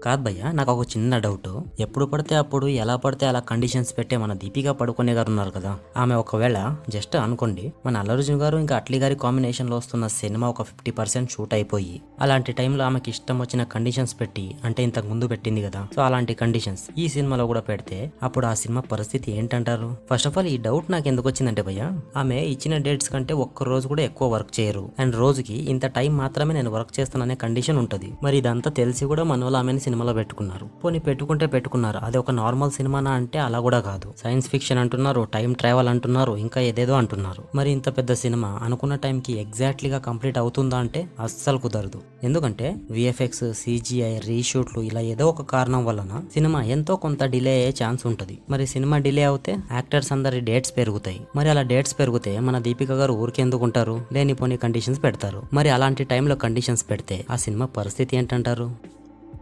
కాదు భయ్య, నాకు ఒక చిన్న డౌట్. ఎప్పుడు పడితే అప్పుడు ఎలా పడితే అలా కండిషన్స్ పెట్టే మన దీపికా పడుకునే గారు ఉన్నారు కదా, ఆమె ఒకవేళ జస్ట్ అనుకోండి మన అల్లర్జున్ గారు ఇంకా అట్లీ గారి కాంబినేషన్ లో వస్తున్న సినిమా ఒక 50% షూట్ అయిపోయి అలాంటి టైంలో ఆమెకి ఇష్టం వచ్చిన కండిషన్స్ పెట్టి, అంటే ఇంతకు ముందు పెట్టింది కదా, సో అలాంటి కండిషన్స్ ఈ సినిమాలో కూడా పెడితే అప్పుడు ఆ సినిమా పరిస్థితి ఏంటంటారు? ఫస్ట్ ఆఫ్ ఆల్ ఈ డౌట్ నాకు ఎందుకు వచ్చిందంటే భయ్య, ఆమె ఇచ్చిన డేట్స్ కంటే ఒక్క రోజు కూడా ఎక్కువ వర్క్ చేయరు అండ్ రోజుకి ఇంత టైం మాత్రమే నేను వర్క్ చేస్తాననే కండిషన్ ఉంటది. మరి ఇదంతా తెలిసి కూడా మన వాళ్ళు ఆమెను సినిమాలో పెట్టుకున్నారు. పోనీ పెట్టుకుంటే పెట్టుకున్నారు, అది ఒక నార్మల్ సినిమానా అంటే అలా కూడా కాదు. సైన్స్ ఫిక్షన్ అంటున్నారు, టైం ట్రావెల్ అంటున్నారు, ఇంకా ఏదేదో అంటున్నారు. మరి ఇంత పెద్ద సినిమా అనుకున్న టైంకి ఎగ్జాక్ట్లీగా కంప్లీట్ అవుతుందా అంటే అస్సలు కుదరదు. ఎందుకంటే విఎఫ్ఎక్స్, సిజిఐ, రీషూట్లు ఇలా ఏదో ఒక కారణం వలన సినిమా ఎంతో కొంత డిలే అయ్యే ఛాన్స్ ఉంటుంది. మరి సినిమా డిలే అవుతే యాక్టర్స్ అందరి డేట్స్ పెరుగుతాయి. మరి అలా డేట్స్ పెరిగితే మన దీపిక గారు ఊరికెందుకు ఉంటారు? లేనిపోని కండిషన్స్ పెడతారు. మరి అలాంటి టైంలో కండిషన్స్ పెడితే ఆ సినిమా పరిస్థితి ఏంటంటారు?